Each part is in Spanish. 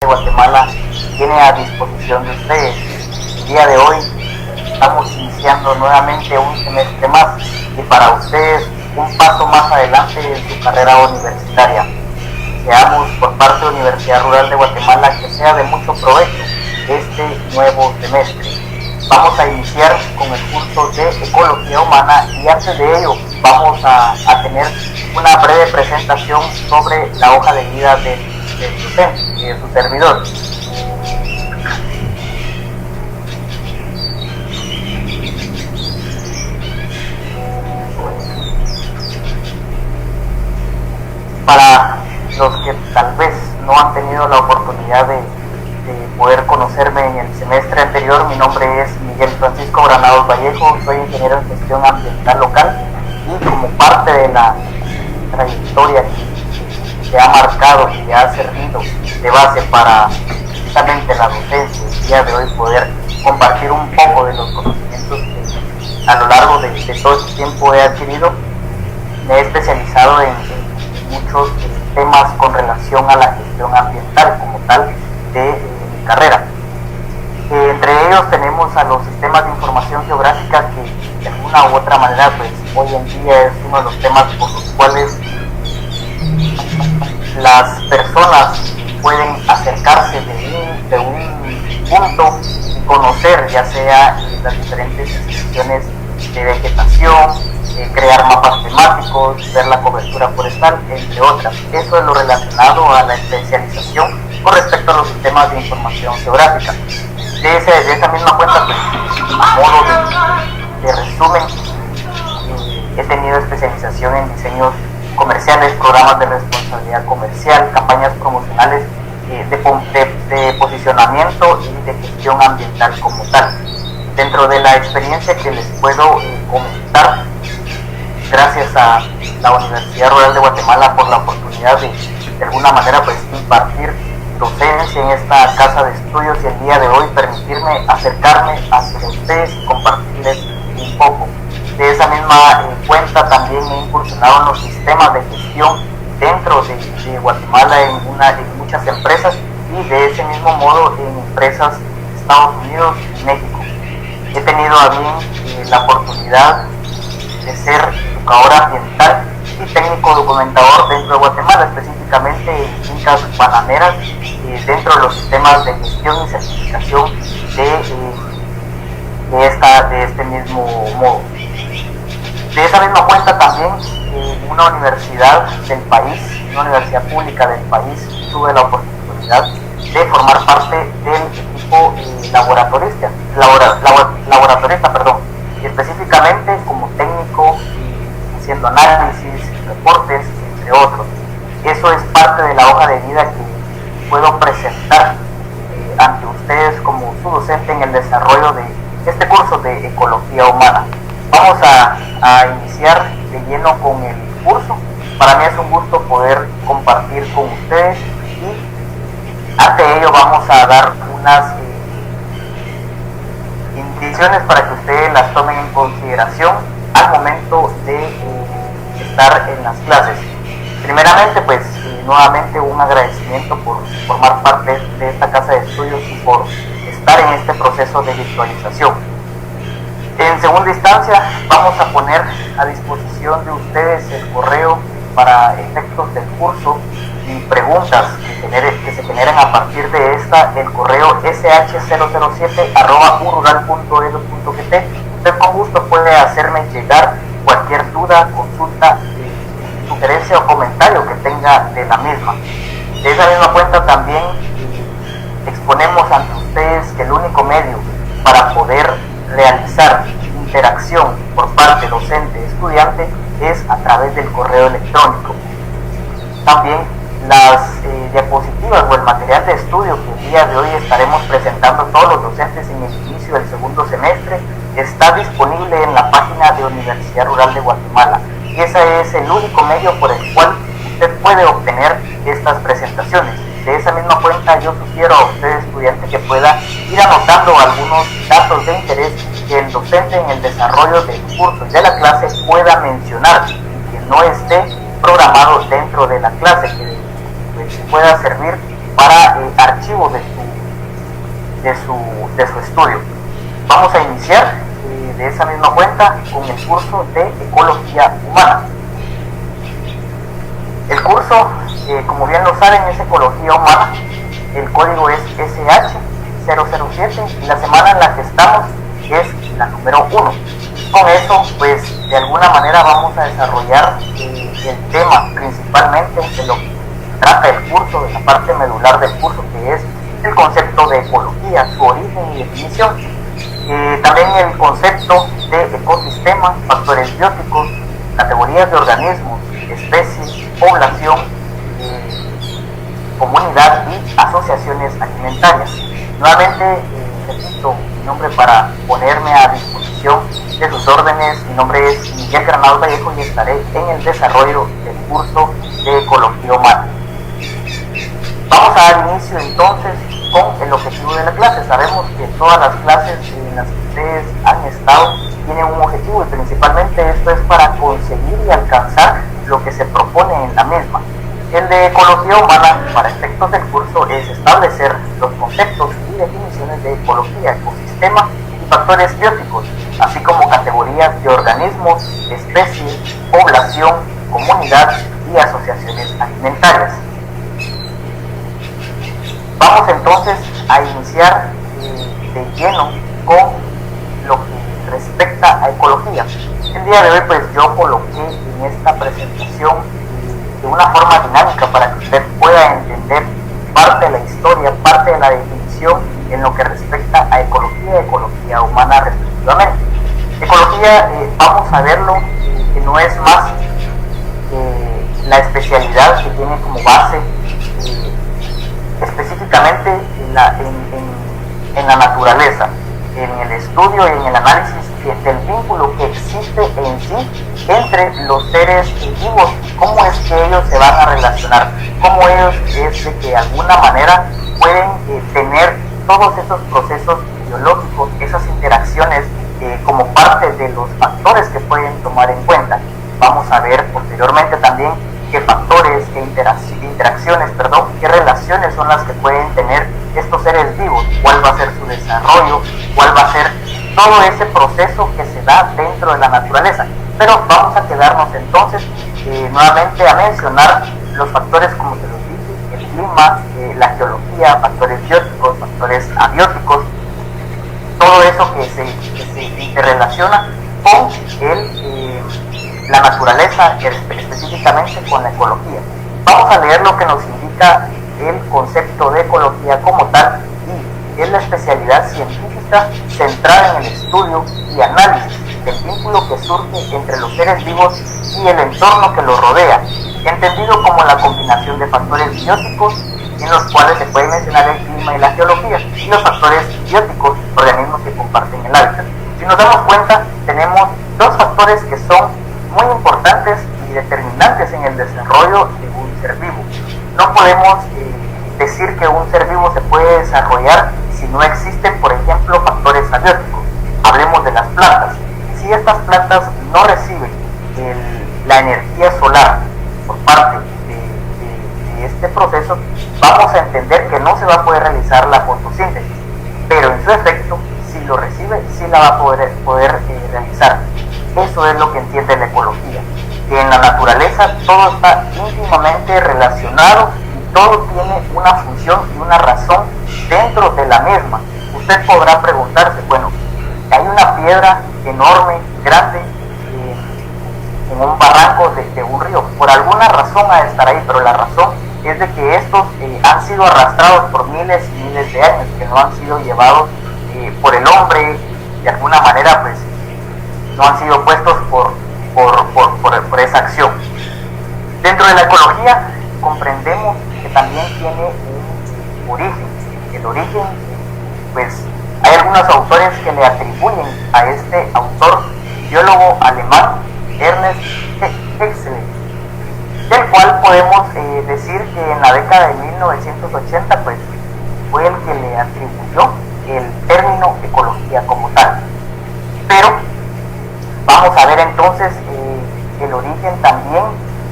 de Guatemala tiene a disposición de ustedes. El día de hoy estamos iniciando nuevamente un semestre más y para ustedes un paso más adelante en su carrera universitaria. Deseamos por parte de Universidad Rural de Guatemala que sea de mucho provecho este nuevo semestre. Vamos a iniciar con el curso de Ecología Humana y antes de ello vamos a tener una breve presentación sobre la hoja de vida del docente y de su servidor. Para los que tal vez no han tenido la oportunidad de poder conocerme en el semestre anterior, mi nombre es Miguel Francisco Granados Vallejo, soy ingeniero en gestión ambiental local y como parte de la trayectoria que ha marcado y que ha servido de base para precisamente la docencia, el día de hoy poder compartir un poco de los conocimientos que a lo largo de todo este tiempo he adquirido. Me he especializado en muchos temas con relación a la gestión ambiental como tal de mi carrera. Entre ellos tenemos a los sistemas de información geográfica que de alguna u otra manera pues hoy en día es uno de los temas por los cuales las personas pueden acercarse de un punto y conocer ya sea las diferentes instituciones de vegetación, crear mapas temáticos, ver la cobertura forestal, entre otras. Eso es lo relacionado a la especialización con respecto a los sistemas de información geográfica. De esa misma cuenta, pues, a modo de resumen, he tenido especialización en diseños comerciales, programas de responsabilidad comercial, campañas promocionales, de posicionamiento y de gestión ambiental como tal. Dentro de la experiencia que les puedo comentar, gracias a la Universidad Rural de Guatemala por la oportunidad de alguna manera pues impartir docencia en esta casa de estudios y el día de hoy permitirme acercarme hacia ustedes y compartirles un poco. De esa misma cuenta también he incursionado en los sistemas de gestión dentro de Guatemala en muchas empresas y de ese mismo modo en empresas de Estados Unidos y México. He tenido a bien la oportunidad de ser educador ambiental y técnico documentador dentro de Guatemala, específicamente en fincas bananeras, dentro de los sistemas de gestión y certificación de este mismo modo. De esa misma cuenta también, una universidad del país, una universidad pública del país, tuve la oportunidad de formar parte del equipo laboratorista, y específicamente como técnico haciendo análisis, reportes, entre otros. Eso es parte de la hoja de vida que puedo presentar ante ustedes como su docente en el desarrollo de este curso de Ecología Humana. Vamos a iniciar de lleno con el curso. Para mí es un gusto poder compartir con ustedes y ante ello vamos a dar unas indicaciones para que ustedes las tomen en consideración al momento de estar en las clases. Primeramente, pues nuevamente un agradecimiento por formar parte de esta casa de estudios y por estar en este proceso de virtualización. En segunda instancia, vamos a poner a disposición de ustedes el correo para efectos del curso y preguntas que se generen a partir de esta, el correo sh007@urural.edu.gt. Usted con gusto puede hacerme llegar cualquier duda, consulta, sugerencia o comentario que tenga de la misma. De esa misma cuenta también exponemos ante ustedes que el único medio para poder realizar interacción por parte docente-estudiante es a través del correo electrónico. También las diapositivas o el material de estudio que el día de hoy estaremos presentando todos los docentes en el inicio del segundo semestre está disponible en la página de Universidad Rural de Guatemala y ese es el único medio por el cual usted puede obtener estas presentaciones. De esa misma cuenta yo sugiero a usted estudiante que pueda ir anotando algunos datos de interés que el docente en el desarrollo del curso y de la clase pueda mencionar y que no esté programado dentro de la clase, que pueda servir para archivos de su estudio. Vamos a iniciar de esa misma cuenta con el curso de Ecología Humana. El curso, como bien lo saben, es Ecología Humana. El código es SH007 y la semana en la que estamos es la número 1. Con eso, pues de alguna manera vamos a desarrollar el tema principalmente de lo que trata el curso, de la parte medular del curso, que es el concepto de ecología, su origen y definición. También el concepto de ecosistema, factores bióticos, categorías de organismos, especies, población, comunidad y asociaciones alimentarias. Nuevamente, repito mi nombre para ponerme a disposición de sus órdenes. Mi nombre es Miguel Granados Vallejo y estaré en el desarrollo del curso de Ecología Humana. Vamos a dar inicio entonces con el objetivo de la clase. Sabemos que todas las clases en las que ustedes han estado tienen un objetivo y principalmente esto es para conseguir y alcanzar lo que se propone en la misma. El de Ecología Humana, para efectos del curso, es establecer los conceptos y definiciones de ecología, ecosistema y factores bióticos, así como categorías de organismos, especies, población, comunidad y asociaciones alimentarias. Vamos entonces a iniciar de lleno con lo que respecta a ecología. El día de hoy pues yo coloqué en esta presentación de una forma dinámica para que usted pueda entender parte de la historia, parte de la definición en lo que respecta a ecología y ecología humana respectivamente. Ecología, vamos a verlo, que no es más la especialidad que tiene como base específicamente en la naturaleza, en el estudio y en el análisis del vínculo que existe en sí entre los seres vivos, cómo es que ellos se van a relacionar, cómo ellos es de que de alguna manera pueden tener todos esos procesos biológicos, esas interacciones como parte de los factores que pueden tomar en cuenta. Vamos a ver posteriormente también qué factores, qué interacciones, qué relaciones son las que pueden tener estos seres vivos, cuál va a ser su desarrollo, cuál va a ser todo ese proceso que se da dentro de la naturaleza. Pero vamos a quedarnos entonces nuevamente a mencionar los factores, como se los dije, el clima, la geología, factores bióticos, factores abióticos, todo eso que se interrelaciona con la naturaleza, específicamente con la ecología. Vamos a leer lo que nos indica el concepto de ecología como tal, y es la especialidad científica centrada en el estudio y análisis del vínculo que surge entre los seres vivos y el entorno que los rodea, entendido como la combinación de factores bióticos, en los cuales se puede mencionar el clima y la geología, y los factores bióticos, organismos que comparten el hábitat. Si nos damos cuenta, tenemos dos factores que son muy importantes y determinantes en el desarrollo de un ser vivo. No podemos decir que un ser vivo se puede desarrollar si no existen, por ejemplo, factores abióticos. Hablemos de las plantas. Si estas plantas no reciben la energía solar por parte de este proceso, vamos a entender que no se va a poder realizar la fotosíntesis, pero en su efecto, si lo recibe, sí la va a poder realizar. Eso es lo que entiende la ecología, que en la naturaleza todo está íntimamente relacionado y todo tiene una función y una razón dentro de la misma. Usted podrá preguntarse, bueno, hay una piedra enorme, grande, en un barranco de un río, por alguna razón ha de estar ahí, pero la razón es de que estos han sido arrastrados por miles y miles de años, que no han sido llevados por el hombre, de alguna manera pues no han sido puestos por esa acción. Dentro de la ecología comprendemos que también tiene un origen. El origen, pues hay algunos autores que le atribuyen a este autor, biólogo alemán, Ernest Haeckel, del cual podemos decir que en la década de 1980 pues fue el que le atribuyó el término ecología como tal. Pero vamos a ver entonces el origen también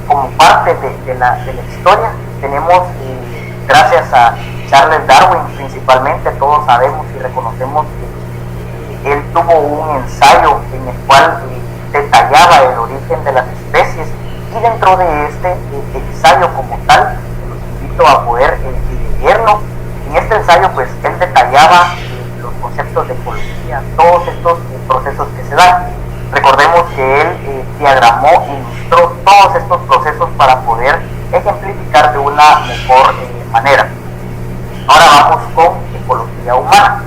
como parte de la historia. Tenemos gracias a Charles Darwin principalmente, todos sabemos y reconocemos que él tuvo un ensayo en el cual detallaba el origen de las especies, y dentro de este ensayo como tal, los invito a poder leerlo. En este ensayo pues él detallaba los conceptos de ecología, todos estos procesos que se dan. Recordemos que él diagramó e ilustró todos estos procesos para poder ejemplificar de una mejor manera. Ahora vamos con ecología humana.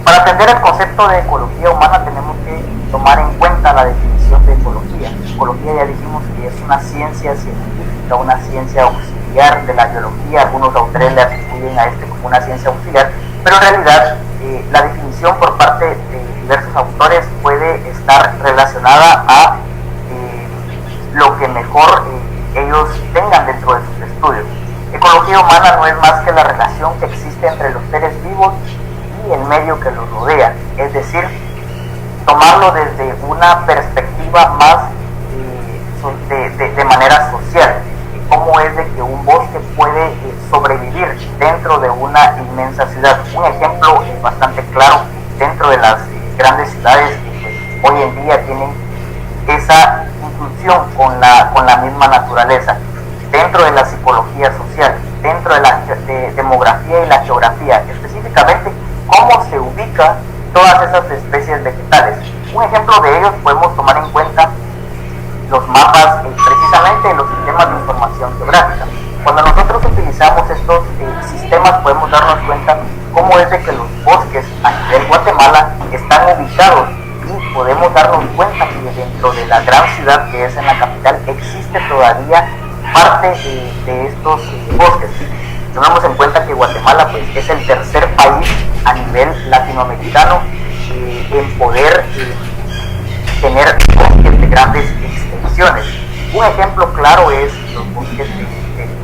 Para entender el concepto de ecología humana tenemos que tomar en cuenta la definición de ecología. Ecología, ya dijimos que es una ciencia científica, una ciencia auxiliar de la biología. Algunos autores le atribuyen a este como una ciencia auxiliar, pero en realidad la definición por parte de diversos autores puede estar relacionada a lo que mejor ellos tengan dentro de sus estudios. Ecología humana no es más que la relación que existe entre los seres vivos y el medio que los rodea, es decir, tomarlo desde una perspectiva más de manera social. Cómo es de que un bosque puede sobrevivir dentro de una inmensa ciudad. Un ejemplo bastante claro dentro de las grandes ciudades que hoy en día tienen esa inclusión con la misma naturaleza, dentro de la psicología social, dentro de la demografía y la geografía, específicamente cómo se ubican todas esas especies vegetales. Un ejemplo de ellos podemos tomar en cuenta los mapas, precisamente los sistemas de información geográfica. Cuando nosotros utilizamos estos sistemas podemos darnos cuenta cómo es de que los bosques a nivel Guatemala están ubicados, y podemos darnos cuenta que dentro de la gran ciudad que es en la capital existe todavía parte de estos bosques. Tomemos en cuenta que Guatemala pues, es el tercer país a nivel latinoamericano en poder tener bosques de grandes extensiones. Un ejemplo claro es los bosques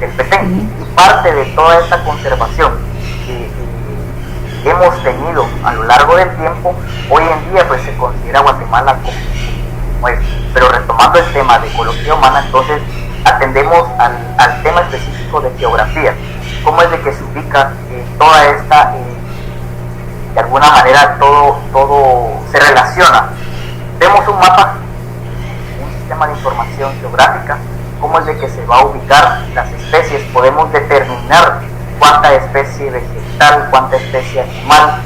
del Petén, y parte de toda esta conservación que hemos tenido a lo largo del tiempo, hoy en día pues se considera Guatemala como es. Pero retomando el tema de ecología humana, entonces atendemos al tema específico de geografía, cómo es de que se ubica toda esta, de alguna manera todo se relaciona. Vemos un mapa, un sistema de información geográfica, cómo es de que se va a ubicar las especies, podemos determinar cuánta especie vegetal, cuánta especie animal.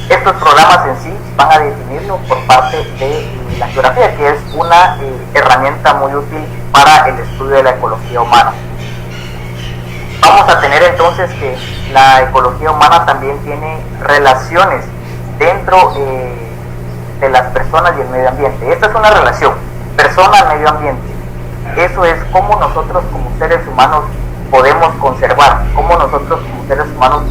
Estos programas en sí van a definirlo por parte de la geografía, que es una herramienta muy útil para el estudio de la ecología humana. Vamos a tener entonces que la ecología humana también tiene relaciones dentro de las personas y el medio ambiente. Esta es una relación persona-medio ambiente. Eso es cómo nosotros como seres humanos podemos conservar, cómo nosotros como seres humanos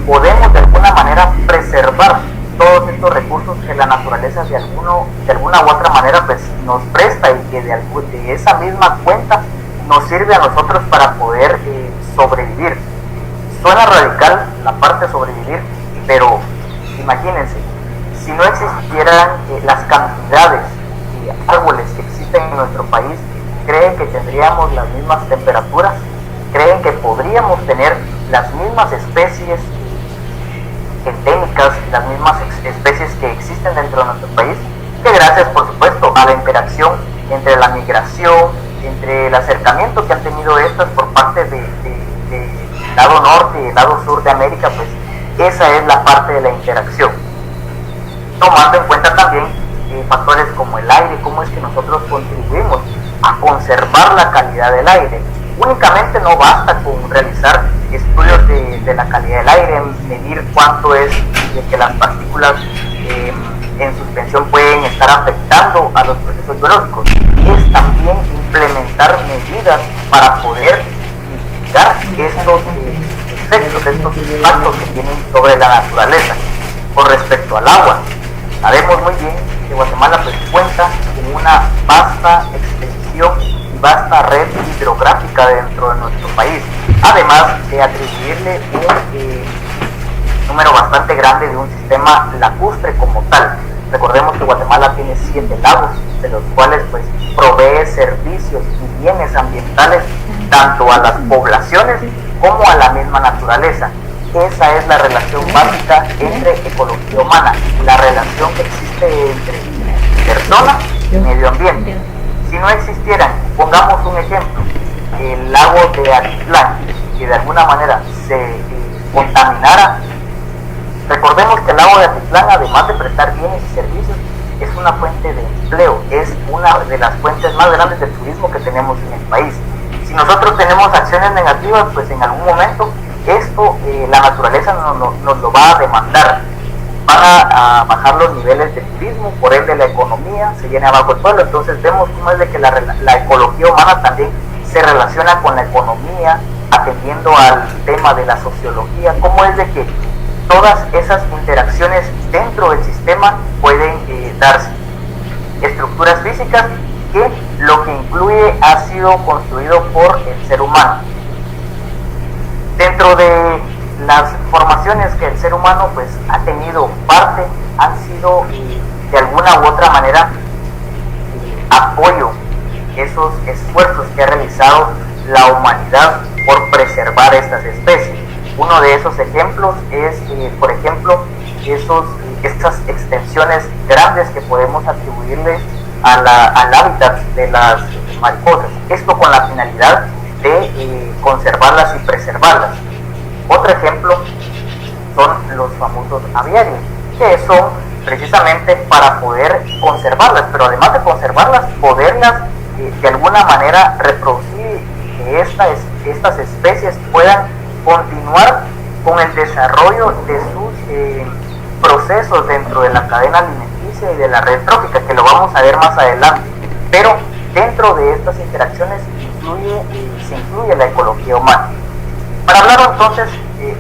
podemos de alguna manera preservar todos estos recursos que la naturaleza de alguna u otra manera pues nos presta, y que de esa misma cuenta nos sirve a nosotros para poder sobrevivir. Suena radical la parte de sobrevivir, pero imagínense, si no existieran las cantidades de árboles que existen en nuestro país, ¿creen que tendríamos las mismas temperaturas? ¿Creen que podríamos tener las mismas especies endémicas, las mismas especies que existen dentro de nuestro país? Que gracias, por supuesto, a la interacción entre la migración, entre el acercamiento que han tenido estas por parte del lado norte y el lado sur de América, pues esa es la parte de la interacción. Tomando en cuenta también factores como el aire, cómo es que nosotros contribuimos a conservar la calidad del aire. Únicamente no basta con realizar estudios de la calidad del aire, medir cuánto es de que las partículas en suspensión pueden estar afectando a los procesos biológicos. Es también implementar medidas para poder mitigar estos efectos, estos impactos que tienen sobre la naturaleza. Con respecto al agua, sabemos muy bien que Guatemala pues cuenta con una vasta extensión y vasta red hidrográfica dentro de nuestro país, además de atribuirle un número bastante grande de un sistema lacustre como tal. Recordemos que Guatemala tiene 7 lagos, de los cuales pues provee servicios y bienes ambientales tanto a las poblaciones como a la misma naturaleza. Esa es la relación básica entre ecología humana, la relación que existe entre persona y medio ambiente. Si no existieran, pongamos un ejemplo, el lago de Atitlán, que de alguna manera se contaminara. Recordemos que el lago de Atitlán, además de prestar bienes y servicios, es una fuente de empleo, es una de las fuentes más grandes de turismo que tenemos en el país. Si nosotros tenemos acciones negativas, pues en algún momento esto, la naturaleza nos lo va a demandar. Van a bajar los niveles de turismo, por ende la economía se viene abajo el pueblo. Entonces vemos cómo es de que la ecología humana también se relaciona con la economía, atendiendo al tema de la sociología, cómo es de que todas esas interacciones dentro del sistema pueden darse. Estructuras físicas que lo que incluye ha sido construido por el ser humano. Dentro de las formaciones que el ser humano pues ha tenido parte, han sido de alguna u otra manera apoyo esos esfuerzos que ha realizado la humanidad por preservar estas especies. Uno de esos ejemplos es, por ejemplo, estas extensiones grandes que podemos atribuirle al hábitat de las mariposas. Esto con la finalidad de conservarlas y preservarlas. Otro ejemplo son los famosos aviarios, que son precisamente para poder conservarlas, pero además de conservarlas, poderlas de alguna manera reproducir y que estas especies puedan continuar con el desarrollo de sus procesos dentro de la cadena alimenticia y de la red trófica, que lo vamos a ver más adelante. Pero dentro de estas interacciones se incluye la ecología humana. Para hablar entonces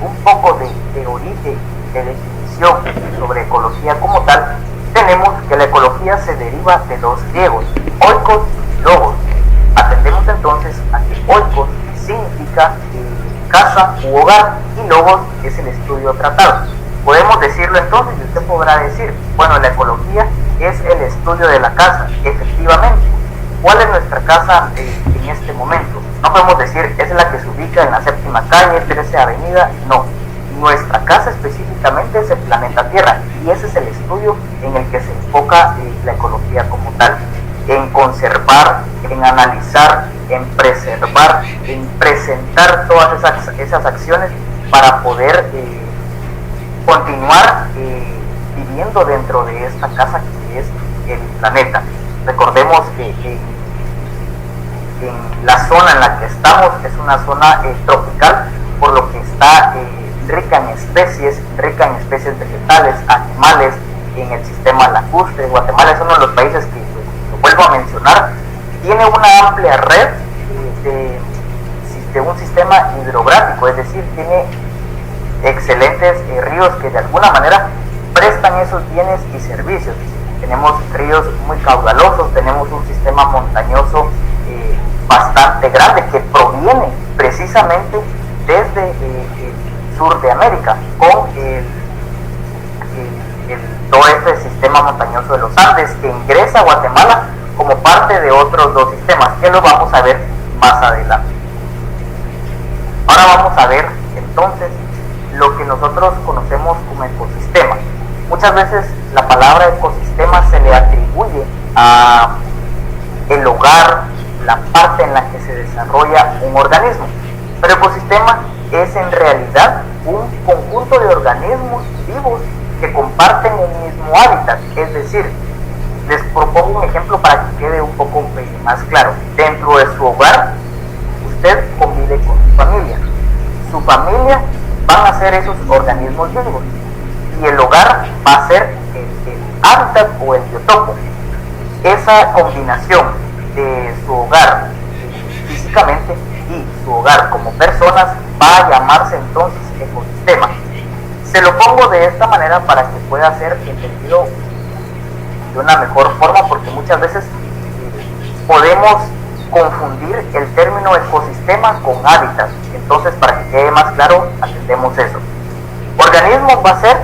un poco de origen, de definición sobre ecología como tal, tenemos que la ecología se deriva de dos griegos, oikos y logos. Atendemos entonces a que oikos significa casa u hogar y logos es el estudio tratado. Podemos decirlo entonces y usted podrá decir, bueno, la ecología es el estudio de la casa. Efectivamente, ¿cuál es nuestra casa en este momento? No podemos decir, es la que se ubica en la 7ª calle, 13 avenida, no. Nuestra casa específicamente es el planeta Tierra y ese es el estudio en el que se enfoca la ecología como tal, en conservar, en analizar, en preservar, en presentar todas esas acciones para poder continuar viviendo dentro de esta casa que es el planeta. Recordemos que en la zona en la que estamos es una zona tropical, por lo que está rica en especies vegetales, animales, en el sistema lacustre. Guatemala es uno de los países que, lo vuelvo a mencionar, tiene una amplia red de un sistema hidrográfico, es decir, tiene excelentes ríos que de alguna manera prestan esos bienes y servicios. Tenemos ríos muy caudalosos, tenemos un sistema montañoso bastante grande que proviene precisamente desde el sur de América, con todo este sistema montañoso de los Andes que ingresa a Guatemala como parte de otros dos sistemas, que lo vamos a ver más adelante. Ahora vamos a ver entonces lo que nosotros conocemos como ecosistema. Muchas veces la palabra ecosistema se le atribuye a el hogar, la parte en la que se desarrolla un organismo, pero ecosistema es en realidad un conjunto de organismos vivos que comparten el mismo hábitat. Es decir, les propongo un ejemplo para que quede un poco más claro. Dentro de su hogar, usted convive con su familia. Su familia van a ser esos organismos vivos y el hogar va a ser el hábitat o el biotopo. Esa combinación de su hogar físicamente y su hogar como personas va a llamarse entonces ecosistema. Se lo pongo de esta manera para que pueda ser entendido de una mejor forma, porque muchas veces podemos confundir el término ecosistema con hábitat. Entonces, para que quede más claro, atendemos eso. Organismos va a ser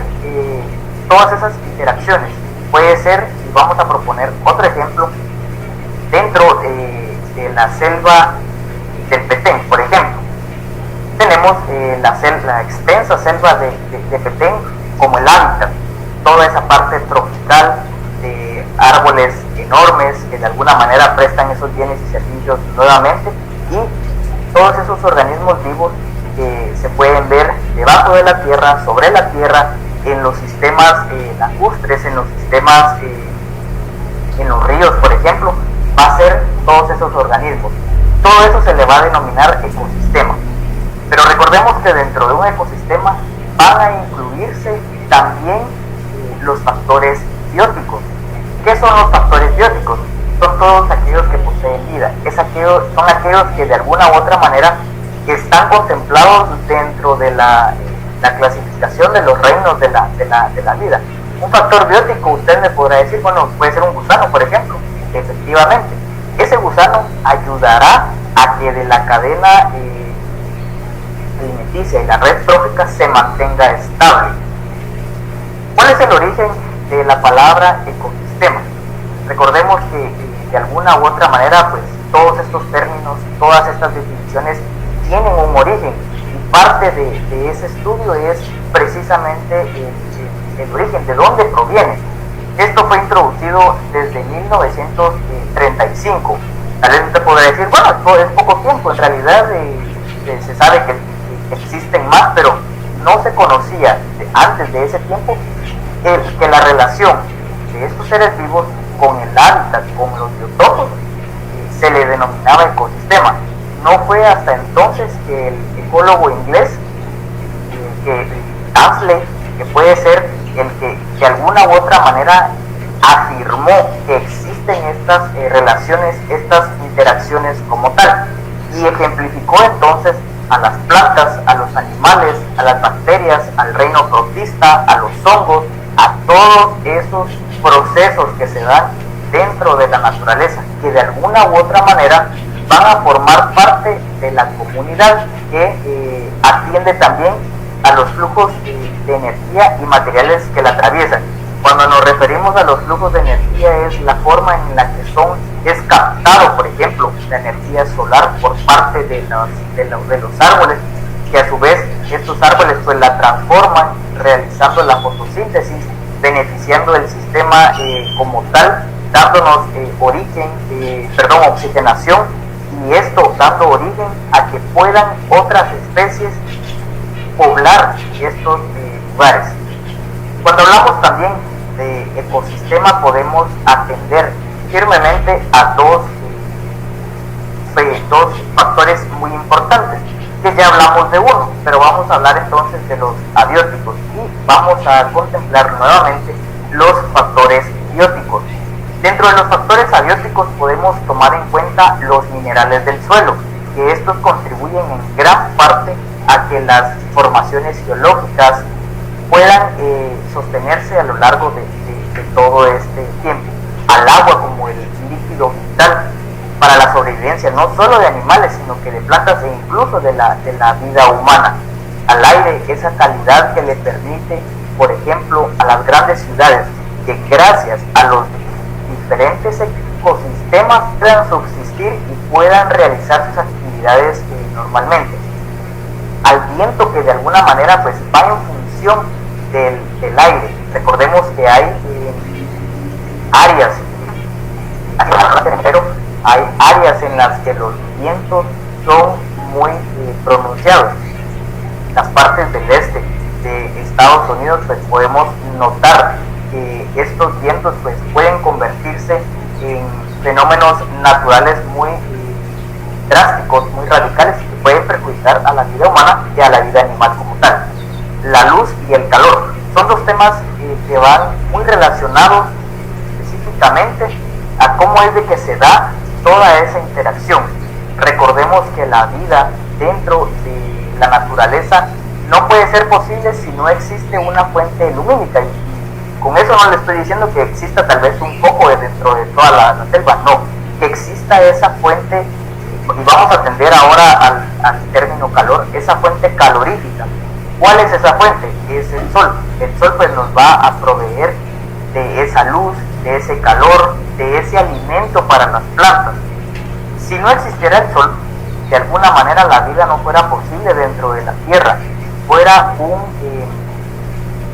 todas esas interacciones. Puede ser, y vamos a proponer otro ejemplo, dentro de la selva del Petén, por ejemplo, tenemos la extensa selva de Petén como el hábitat, toda esa parte tropical de árboles enormes que de alguna manera prestan esos bienes y servicios nuevamente, y todos esos organismos vivos que se pueden ver debajo de la tierra, sobre la tierra, en los sistemas lacustres, en los sistemas, en los ríos, por ejemplo, va a ser todos esos organismos. Todo eso se le va a denominar ecosistema. Pero recordemos que dentro de un ecosistema van a incluirse también los factores bióticos. ¿Qué son los factores bióticos? Son todos aquellos que poseen vida. Son aquellos que de alguna u otra manera están contemplados dentro de la clasificación de los reinos de la vida. Un factor biótico, usted me podrá decir, bueno, puede ser un gusano, por ejemplo. Efectivamente, ese gusano ayudará a que de la cadena alimenticia y la red trófica se mantenga estable. ¿Cuál es el origen de la palabra ecosistema? Recordemos que de alguna u otra manera, pues todos estos términos, todas estas definiciones tienen un origen, y parte de ese estudio es precisamente el origen, de dónde proviene. Esto fue introducido desde 1935. Tal vez usted podrá decir, bueno, es poco tiempo, en realidad se sabe que existen más, pero no se conocía antes de ese tiempo que la relación de estos seres vivos con el hábitat, con los biotopos, se le denominaba ecosistema. No fue hasta entonces que el ecólogo inglés, Huxley, que puede ser el que de alguna u otra manera afirmó que existen estas relaciones, estas interacciones como tal, y ejemplificó entonces a las plantas, a los animales, a las bacterias, al reino protista, a los hongos, a todos esos procesos que se dan dentro de la naturaleza, que de alguna u otra manera van a formar parte de la comunidad que atiende también a los flujos de energía y materiales que la atraviesan. Cuando nos referimos a los flujos de energía es la forma en la que es captado, por ejemplo, la energía solar por parte de los árboles, que a su vez estos árboles pues la transforman realizando la fotosíntesis, beneficiando el sistema como tal, dándonos oxigenación, y esto dando origen a que puedan otras especies poblar estos lugares. Cuando hablamos también de ecosistema, podemos atender firmemente a dos factores muy importantes, que ya hablamos de uno, pero vamos a hablar entonces de los abióticos, y vamos a contemplar nuevamente los factores bióticos. Dentro de los factores abióticos podemos tomar en cuenta los minerales del suelo, que estos contribuyen en gran parte a que las formaciones geológicas puedan sostenerse a lo largo de todo este tiempo. Al agua como el líquido vital para la sobrevivencia no solo de animales, sino que de plantas e incluso de la vida humana. Al aire, esa calidad que le permite, por ejemplo, a las grandes ciudades, que gracias a los diferentes ecosistemas puedan subsistir y puedan realizar sus actividades normalmente. Al viento, que de alguna manera pues va en función del aire. Recordemos que hay áreas en las que los vientos son muy pronunciados. Las partes del este de Estados Unidos pues podemos notar que estos vientos pues pueden convertirse en fenómenos naturales muy drásticos, muy radicales, que pueden perjudicar a la vida humana y a la vida animal como tal. La luz y el calor son dos temas que van muy relacionados específicamente a cómo es de que se da toda esa interacción. Recordemos que la vida dentro de la naturaleza no puede ser posible si no existe una fuente lumínica, y con eso no le estoy diciendo que exista tal vez un foco dentro de toda la selva, no, que exista esa fuente, y vamos a atender ahora al término calor, esa fuente calorífica. ¿Cuál es esa fuente? Es el sol. El sol pues nos va a proveer de esa luz, de ese calor, de ese alimento para las plantas. Si no existiera el sol, de alguna manera la vida no fuera posible dentro de la tierra. fuera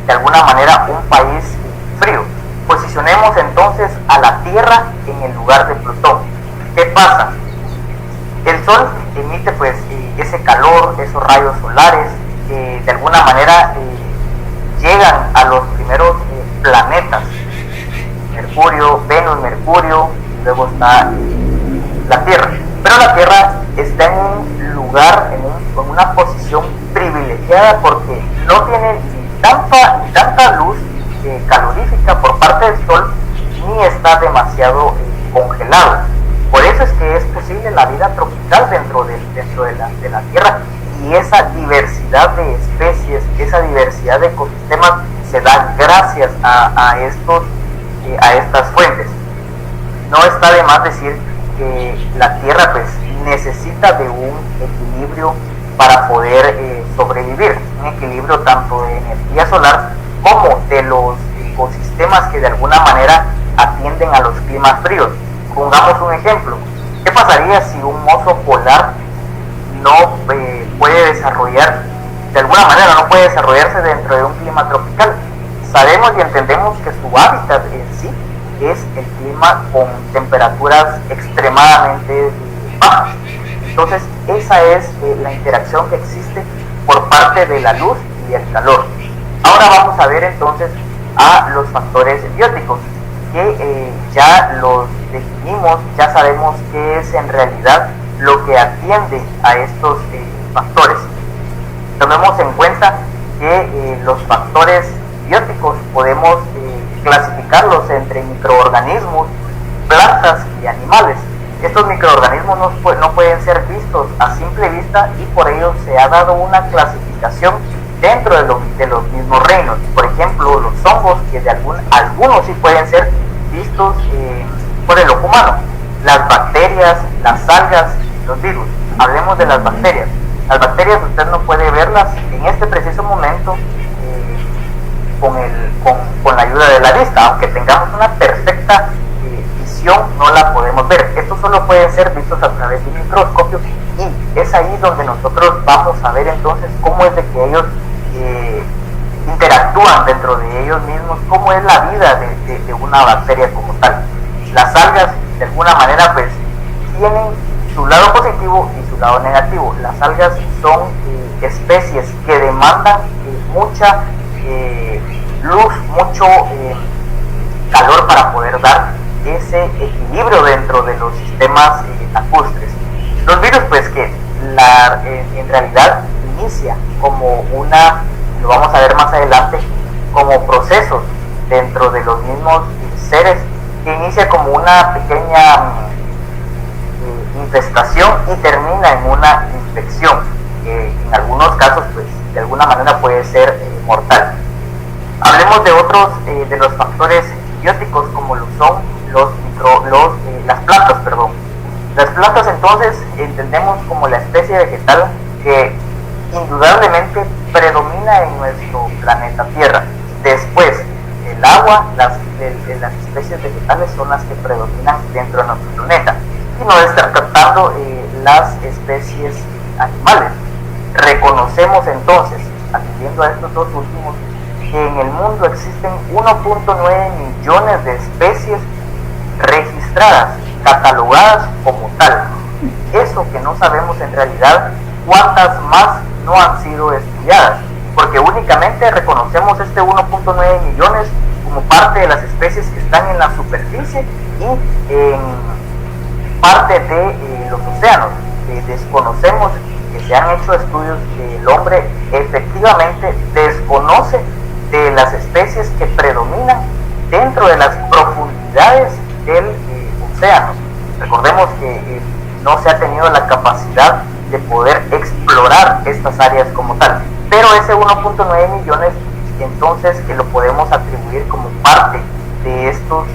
de alguna manera un país frío. Posicionemos entonces a la Tierra en el lugar de Plutón. ¿Qué pasa? El Sol emite pues ese calor, esos rayos solares, que de alguna manera llegan a los primeros planetas, Mercurio, Venus, Mercurio, y luego está la Tierra. Pero la Tierra está en un lugar, en una posición privilegiada, porque no tiene ni tanta luz calorífica por parte del Sol, ni está demasiado congelado. Por eso es que es posible la vida tropical dentro de la Tierra, y esa diversidad de especies, esa diversidad de ecosistemas se da gracias a estas fuentes. No está de más decir que la Tierra pues necesita de un equilibrio para poder sobrevivir, un equilibrio tanto de energía solar como de los ecosistemas que de alguna manera atienden a los climas fríos. Pongamos un ejemplo: ¿qué pasaría si un oso polar no puede desarrollar, de alguna manera no puede desarrollarse dentro de un clima tropical? Sabemos y entendemos que su hábitat en sí es el clima con temperaturas extremadamente bajas. Entonces esa es la interacción que existe por parte de la luz y el calor. Ahora vamos a ver entonces a los factores bióticos, que ya los definimos, ya sabemos qué es en realidad lo que atiende a estos factores. Tomemos en cuenta que los factores bióticos podemos clasificarlos entre microorganismos, plantas y animales. Estos microorganismos no pueden ser vistos a simple vista, y por ello se ha dado una clasificación dentro de los mismos reinos. Por ejemplo, los hongos, que algunos sí pueden ser vistos por el ojo humano, las bacterias, las algas, los virus. Hablemos de las bacterias. Las bacterias usted no puede verlas en este preciso momento con la ayuda de la vista, aunque tengamos una perfecta visión, no la podemos ver. Estos solo pueden ser vistos a través de un microscopio, y es ahí donde nosotros vamos a ver entonces cómo es de que ellos interactúan dentro de ellos mismos, cómo es la vida de una bacteria como tal. Las algas de alguna manera pues tienen su lado positivo y su lado negativo. Las algas son especies que demandan mucha luz, mucho calor para poder dar ese equilibrio dentro de los sistemas lacustres. Los virus pues que en realidad inicia como lo vamos a ver más adelante, como procesos dentro de los mismos seres, que inicia como una pequeña infestación y termina en una infección, que en algunos casos pues de alguna manera puede ser mortal. Hablemos de otros de los factores bióticos, como lo son las plantas, Las plantas entonces entendemos como la especie vegetal que indudablemente predomina en nuestro planeta Tierra. Después, el agua, las especies vegetales son las que predominan dentro de nuestro planeta, y no descartando las especies animales. Reconocemos entonces, atendiendo a estos dos últimos, que en el mundo existen 1.9 millones de especies registradas, catalogadas como tal. Eso que no sabemos en realidad cuántas más no han sido estudiadas, porque únicamente reconocemos este 1.9 millones como parte de las especies que están en la superficie y en parte de los océanos. Desconocemos que se han hecho estudios que el hombre efectivamente desconoce de las especies que predominan dentro de las profundidades del océano. Recordemos que no se ha tenido la capacidad de poder explorar estas áreas como tal, pero ese 1.9 millones entonces que lo podemos atribuir como parte de estos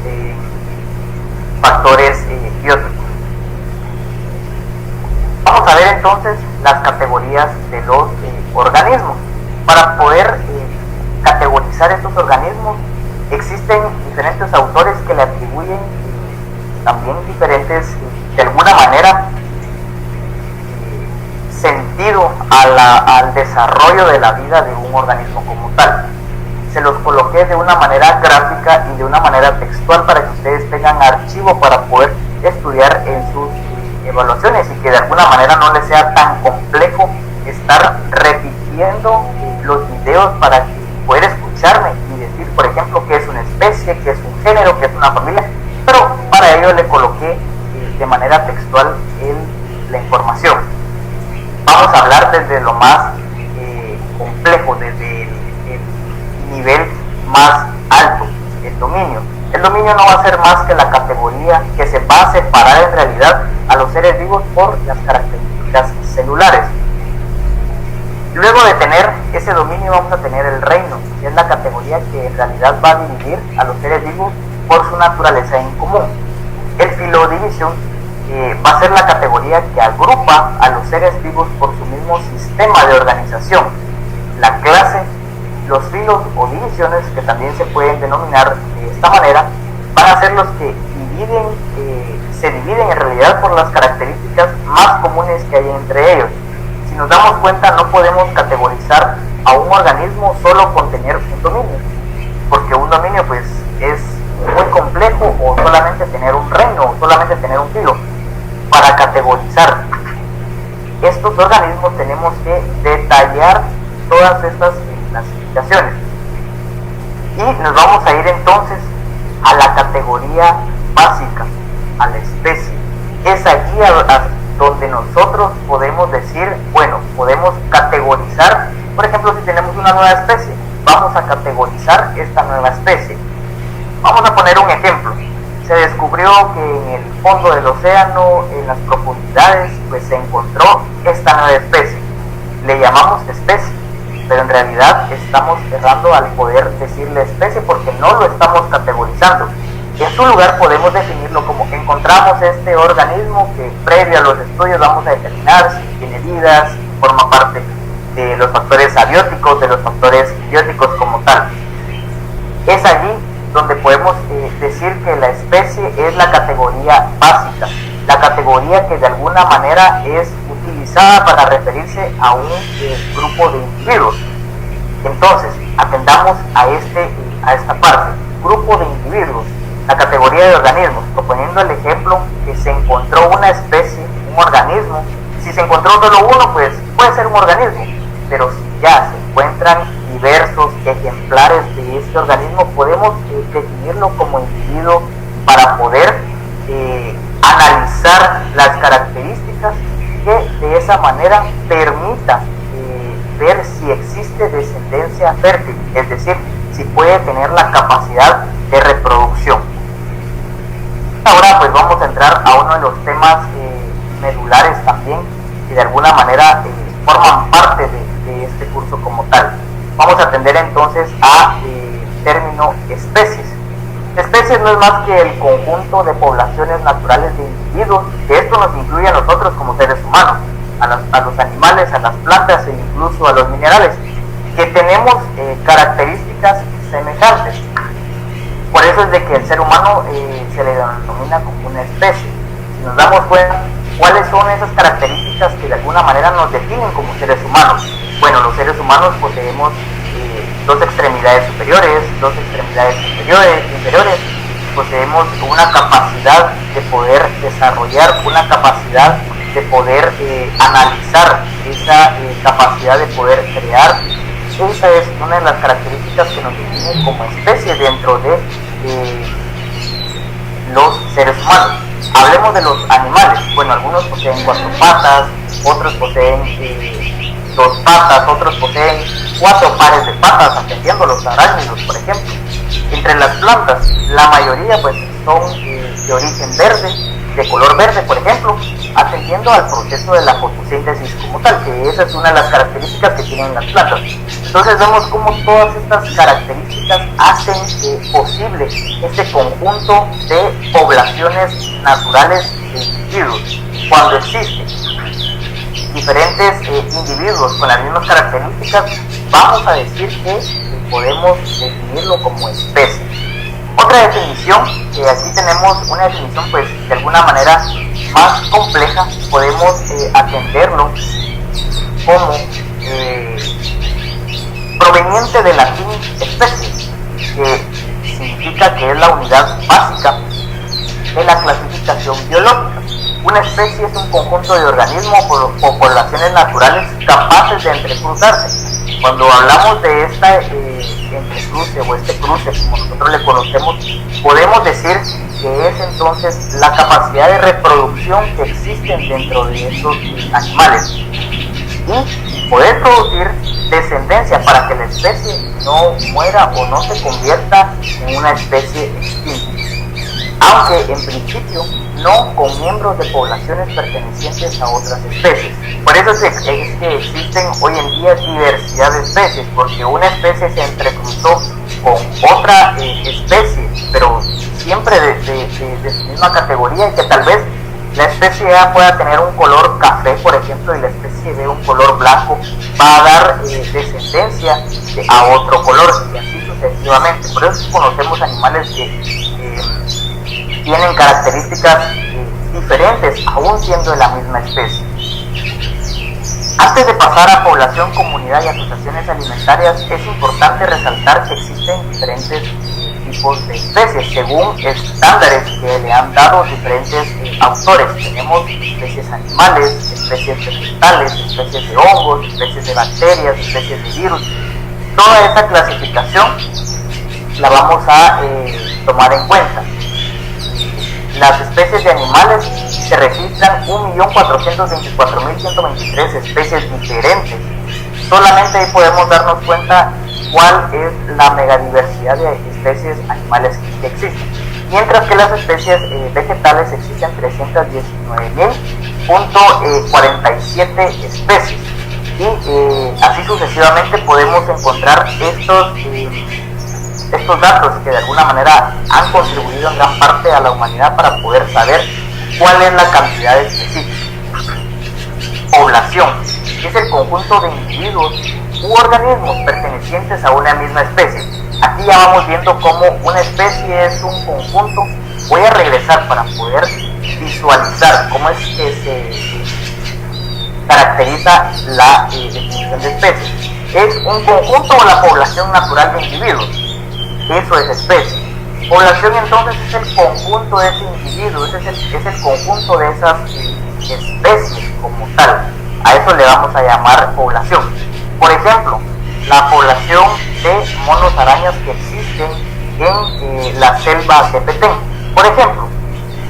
factores bióticos. Vamos a ver entonces las categorías de los organismos. Para poder categorizar estos organismos existen diferentes autores que le atribuyen también diferentes, de alguna manera, sentido debido al desarrollo de la vida de un organismo como tal. Se los coloqué de una manera gráfica y de una manera textual para que ustedes tengan archivo para poder estudiar en sus evaluaciones y que de alguna manera no les sea tan complejo estar repitiendo los videos para poder escucharme y decir, por ejemplo, qué es una especie, qué es un género, qué es una familia, pero para ello le coloqué de manera textual la información. Vamos a hablar desde lo más complejo, desde el nivel más alto, el dominio. El dominio no va a ser más que la categoría que se va a separar en realidad a los seres vivos por las características celulares. Luego de tener ese dominio vamos a tener el reino, que es la categoría que en realidad va a dividir a los seres vivos por su naturaleza en común. El filodivisión va a ser la categoría que agrupa a los seres vivos por su mismo sistema de organización. La clase, los filos o divisiones, que también se pueden denominar de esta manera, van a ser los que se dividen en realidad por las características más comunes que hay entre ellos. Si nos damos cuenta, no podemos categorizar a un organismo solo con tener un dominio, porque un dominio pues es muy complejo, o solamente tener un reino, o solamente tener un filo. Para categorizar estos organismos tenemos que detallar todas estas clasificaciones y nos vamos a ir entonces a la categoría básica, a la especie. Es allí donde nosotros podemos decir, bueno, podemos categorizar. Por ejemplo, si tenemos una nueva especie, vamos a categorizar esta nueva especie. Vamos a poner un ejemplo. Se descubrió que en el fondo del océano, en las profundidades, pues se encontró esta nueva especie. Le llamamos especie, pero en realidad estamos errando al poder decirle especie porque no lo estamos categorizando. En su lugar podemos definirlo como que encontramos este organismo que previo a los estudios vamos a determinar si tiene vida, si forma parte de los factores abióticos, de los factores bióticos como tal. Es allí donde podemos decir que la especie es la categoría básica, la categoría que de alguna manera es utilizada para referirse a un grupo de individuos. Entonces, atendamos a esta parte, grupo de individuos, la categoría de organismos, proponiendo el ejemplo que se encontró una especie, un organismo. Si se encontró solo uno, pues puede ser un organismo, pero si ya se encuentran diversos ejemplares de este organismo, podemos definirlo como individuo para poder analizar las características que de esa manera permita ver si existe descendencia fértil, es decir, si puede tener la capacidad de reproducción. Ahora pues vamos a entrar a uno de los temas medulares también, que de alguna manera forman parte de este curso como tal. Vamos a atender entonces a término especies. Especies no es más que el conjunto de poblaciones naturales de individuos, que esto nos incluye a nosotros como seres humanos, a los animales, a las plantas e incluso a los minerales, que tenemos características semejantes. Por eso es de que el ser humano se le denomina como una especie. Si nos damos cuenta, ¿cuáles son esas características que de alguna manera nos definen como seres humanos? Bueno, los seres humanos poseemos dos extremidades superiores, dos extremidades inferiores, poseemos una capacidad de poder desarrollar, una capacidad de poder analizar, esa capacidad de poder crear. Esa es una de las características que nos definen como especie dentro de los seres humanos. Hablemos de los animales. Bueno, algunos poseen 4 patas, otros poseen 2 patas, otros poseen 4 pares de patas, atendiendo los arácnidos, por ejemplo. Entre las plantas, la mayoría pues son de origen verde, de color verde, por ejemplo, atendiendo al proceso de la fotosíntesis como tal, que esa es una de las características que tienen las plantas. Entonces vemos cómo todas estas características hacen posible este conjunto de poblaciones naturales de individuos. Cuando existen diferentes individuos con las mismas características, vamos a decir que podemos definirlo como especie. Otra definición, que aquí tenemos una definición pues de alguna manera más compleja, podemos atenderlo como proveniente del latín especie, que significa que es la unidad básica de la clasificación biológica. Una especie es un conjunto de organismos o poblaciones naturales capaces de entrecruzarse. Cuando hablamos de esta entrecruce o este cruce, como nosotros le conocemos, podemos decir que es entonces la capacidad de reproducción que existen dentro de estos animales y poder producir descendencia para que la especie no muera o no se convierta en una especie extinta, aunque en principio no con miembros de poblaciones pertenecientes a otras especies. Por eso es que existen hoy en día diversidad de especies, porque una especie se entrecruzó con otra especie, pero siempre de su misma categoría, y que tal vez la especie A pueda tener un color café, por ejemplo, y la especie B un color blanco, va a dar descendencia a otro color, y así sucesivamente. Por eso conocemos animales que tienen características diferentes, aún siendo de la misma especie. Antes de pasar a población, comunidad y asociaciones alimentarias, es importante resaltar que existen diferentes tipos de especies, según estándares que le han dado diferentes autores. Tenemos especies animales, especies vegetales, especies de hongos, especies de bacterias, especies de virus. Toda esta clasificación la vamos a tomar en cuenta. Las especies de animales se registran 1.424.123 especies diferentes. Solamente ahí podemos darnos cuenta cuál es la megadiversidad de especies animales que existen. Mientras que las especies vegetales existen 319.047 especies. Y así sucesivamente podemos encontrar estos datos que de alguna manera han contribuido en gran parte a la humanidad para poder saber cuál es la cantidad específica. Población es el conjunto de individuos u organismos pertenecientes a una misma especie. Aquí ya vamos viendo cómo una especie es un conjunto. Voy a regresar para poder visualizar cómo es que se caracteriza la definición de especie. Es un conjunto o la población natural de individuos. Eso es especie. Población entonces es el conjunto de ese individuo, es el conjunto de esas especies como tal. A eso le vamos a llamar población. Por ejemplo, la población de monos arañas que existen en la selva de Petén. Por ejemplo,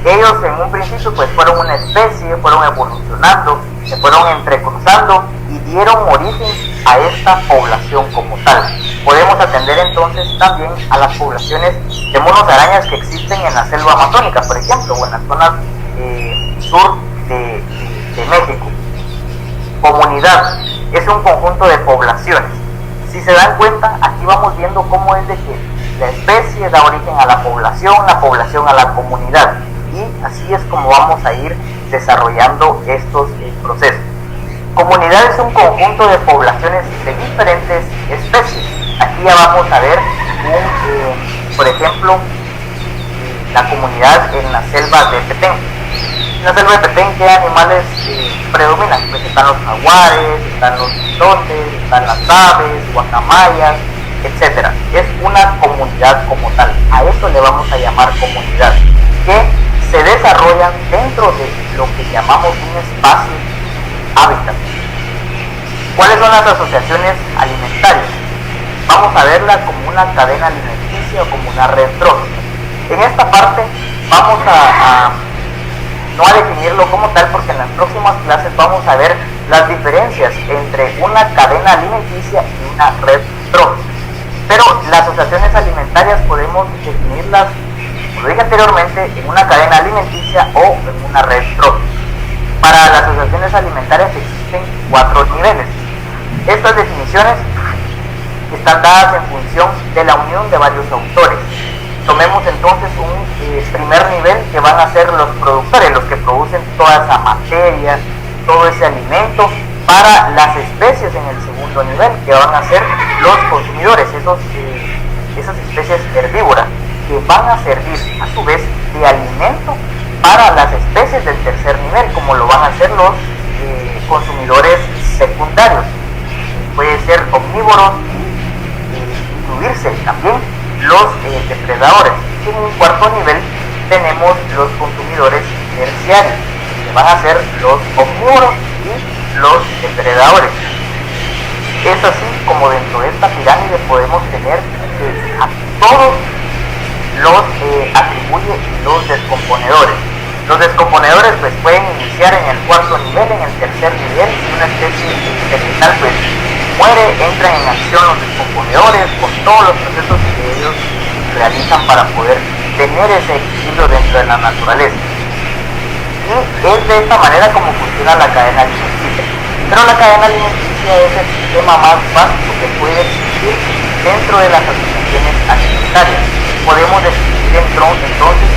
ellos en un principio pues fueron una especie, fueron evolucionando, se fueron entrecruzando y dieron origen a esta población como tal. Podemos atender entonces también a las poblaciones de monos arañas que existen en la selva amazónica, por ejemplo, o en las zonas sur de México. Comunidad es un conjunto de poblaciones. Si se dan cuenta, aquí vamos viendo cómo es de que la especie da origen a la población a la comunidad, y así es como vamos a ir desarrollando estos procesos. Comunidad es un conjunto de poblaciones de diferentes especies. Aquí ya vamos a ver, por ejemplo, la comunidad en la selva de Petén. En la selva de Petén, ¿qué animales predominan? Pues están los jaguares, están los bisontes, están las aves, guacamayas, etc. Es una comunidad como tal. A eso le vamos a llamar comunidad, que se desarrollan dentro de lo que llamamos un espacio hábitat. ¿Cuáles son las asociaciones alimentarias? Vamos a verla como una cadena alimenticia o como una red trófica. En esta parte vamos no a definirlo como tal, porque en las próximas clases vamos a ver las diferencias entre una cadena alimenticia y una red trófica. Pero las asociaciones alimentarias podemos definirlas, como dije anteriormente, en una cadena alimenticia o en una red trófica. Para las asociaciones alimentarias existen 4 niveles. Estas definiciones están dadas en función de la unión de varios autores. Tomemos entonces un primer nivel, que van a ser los productores, los que producen toda esa materia, todo ese alimento para las especies. En el segundo nivel, que van a ser los consumidores, esas especies herbívoras, que van a servir a su vez de alimento para las especies del tercer nivel, como lo van a hacer los consumidores secundarios, puede ser omnívoros y incluirse también los depredadores. Y en un cuarto nivel tenemos los consumidores terciarios, que van a ser los omnívoros y los depredadores. Es así como dentro de esta pirámide podemos tener a todos los atribuye los descomponedores. Los descomponedores pues pueden iniciar en el cuarto nivel, en el tercer nivel, y una especie terminal pues muere, entran en acción los descomponedores con todos los procesos que ellos realizan para poder tener ese equilibrio dentro de la naturaleza. Y es de esta manera como funciona la cadena alimenticia. Pero la cadena alimenticia es el sistema más básico que puede existir dentro de las asociaciones alimentarias. Podemos describir entonces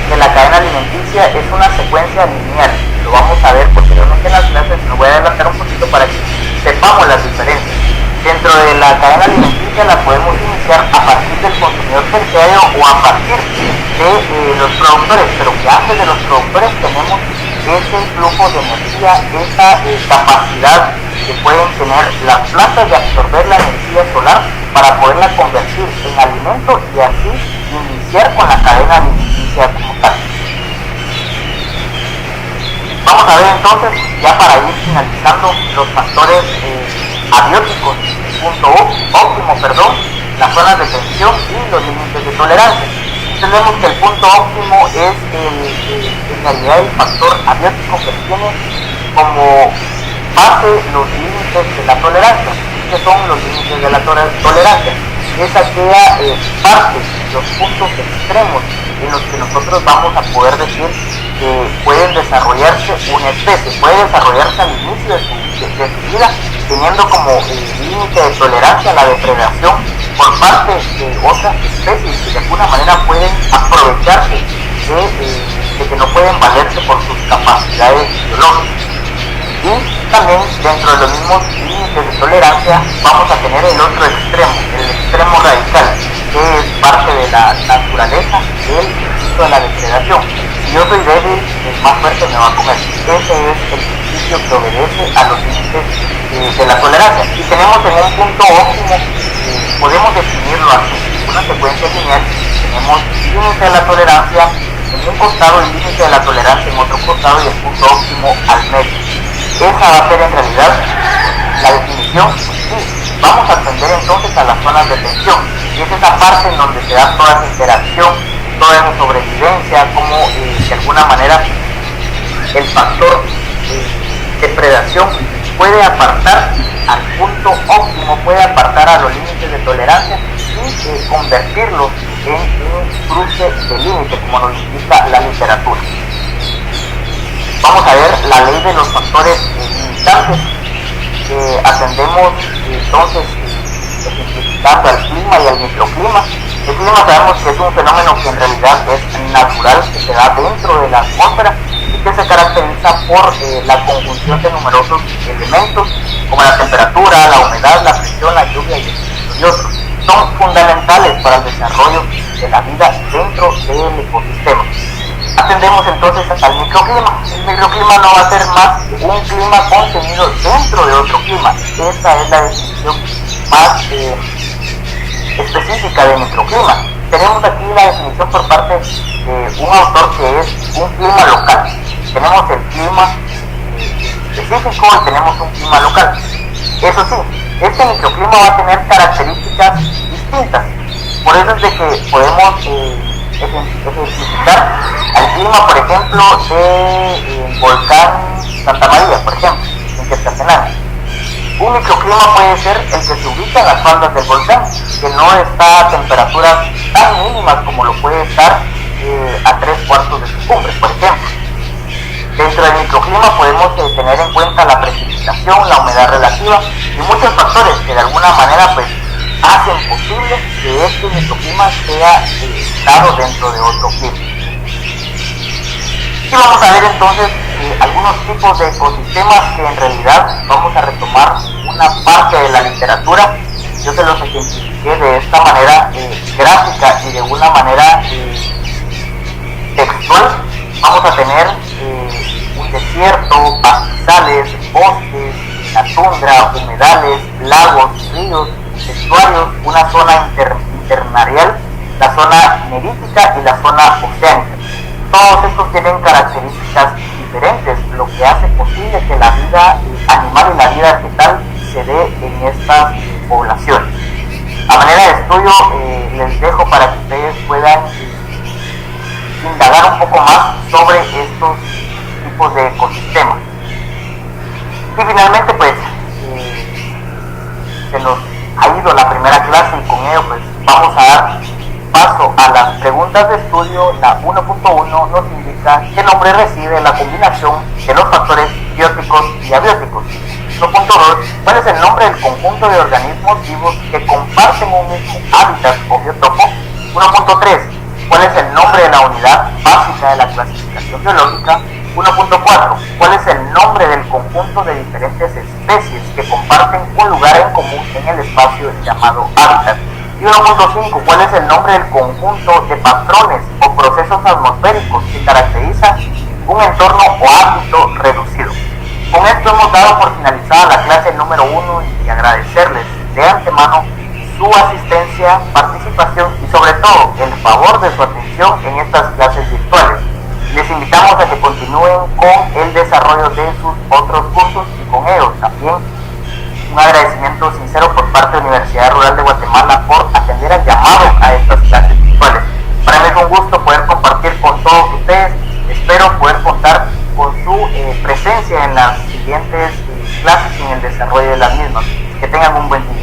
que la cadena alimenticia es una secuencia lineal. Lo vamos a ver posteriormente en las clases, me voy a adelantar un poquito para que sepamos las diferencias. Dentro de la cadena alimenticia la podemos iniciar a partir del consumidor terciario o a partir de los productores, pero que antes de los productores tenemos ese flujo de energía, esa capacidad que pueden tener las plantas de absorber la energía solar para poderla convertir en alimento y así iniciar con la cadena alimenticia como tal. Vamos a ver entonces, ya para ir finalizando, los factores abióticos, punto óptimo, las zonas de tensión y los límites de tolerancia. Entendemos que el punto óptimo es en realidad el factor abiótico que tiene como base los límites de la tolerancia. ¿Qué son los límites de la tolerancia? Es aquella parte, los puntos extremos en los que nosotros vamos a poder decir que pueden desarrollarse una especie, puede desarrollarse al inicio de su vida, teniendo como límite de tolerancia la depredación por parte de otras especies que de alguna manera pueden aprovecharse de que no pueden valerse por sus capacidades biológicas. Y también dentro de los mismos límites de tolerancia vamos a tener el otro extremo, el extremo radical, que es parte de la naturaleza del principio de la depredación. Si yo soy débil, el más fuerte me va a comer. Ese es el principio que obedece a los límites de la tolerancia. Y tenemos en un punto óptimo, podemos definirlo así, una secuencia lineal. Tenemos límite de la tolerancia en un costado, el límite de la tolerancia en otro costado y el punto óptimo al medio. Esa va a ser en realidad la definición. Sí, vamos a atender entonces a las zonas de tensión, y es esa parte en donde se da toda esa interacción, toda esa sobrevivencia, como de alguna manera el factor depredación puede apartar al punto óptimo, puede apartar a los límites de tolerancia y convertirlos en un cruce de límite, como nos indica la literatura. Vamos a ver la ley de los factores limitantes. Atendemos entonces simplificando al clima y al microclima. El clima sabemos que es un fenómeno que en realidad es natural, que se da dentro de la atmósfera y que se caracteriza por la conjunción de numerosos elementos como la temperatura, la humedad, la presión, la lluvia y otros. Son fundamentales para el desarrollo de la vida dentro del ecosistema. Atendemos entonces al microclima. El microclima no va a ser más que un clima contenido dentro de otro clima. Esa es la definición más específica de microclima. Tenemos aquí la definición por parte de un autor que es un clima local. Tenemos el clima específico y tenemos un clima local. Eso sí, este microclima va a tener características distintas. Por eso es de que podemos ejemplificar al clima, por ejemplo, del volcán Santa María, por ejemplo, en Quetzaltenango. Un microclima puede ser el que se ubica en las faldas del volcán, que no está a temperaturas tan mínimas como lo puede estar a 3/4 de su cumbre, por ejemplo. Dentro del microclima podemos tener en cuenta la precipitación, la humedad relativa y muchos factores que de alguna manera pues hacen posible que este microclima sea dado dentro de otro clima. Y vamos a ver entonces algunos tipos de ecosistemas que en realidad vamos a retomar una parte de la literatura. Yo se los ejemplifiqué de esta manera gráfica y de una manera textual. Vamos a tener un desierto, pastizales, bosques, la tendrá humedales, lagos, ríos, estuarios, una zona intermareal, la zona nerítica y la zona oceánica. Todos estos tienen características diferentes, lo que hace posible que la vida animal y la vida vegetal se dé en estas poblaciones. A manera de estudio, les dejo para que ustedes puedan indagar un poco más sobre estos tipos de ecosistemas. Y finalmente, pues, se nos ha ido la primera clase y con ello pues vamos a dar paso a las preguntas de estudio. La 1.1 nos indica qué nombre recibe la combinación de los factores bióticos y abióticos. 1.2, ¿cuál es el nombre del conjunto de organismos vivos que comparten un mismo hábitat o biotopo? 1.3, ¿cuál es el nombre de la unidad básica de la clasificación biológica? 1.4, ¿cuál es el nombre del conjunto de diferentes especies que comparten un lugar en común en el espacio llamado hábitat? Y 1.5, ¿cuál es el nombre del conjunto de patrones o procesos atmosféricos que caracteriza un entorno o ámbito reducido? Con esto hemos dado por finalizada la clase número 1 y agradecerles de antemano su asistencia, participación y sobre todo el favor de su atención en estas clases virtuales. Les invitamos a que continúen con el desarrollo de sus otros cursos y con ellos también un agradecimiento sincero por parte de la Universidad Rural de Guatemala por atender al llamado a estas clases virtuales. Para mí es un gusto poder compartir con todos ustedes. Espero poder contar con su presencia en las siguientes clases y en el desarrollo de las mismas. Que tengan un buen día.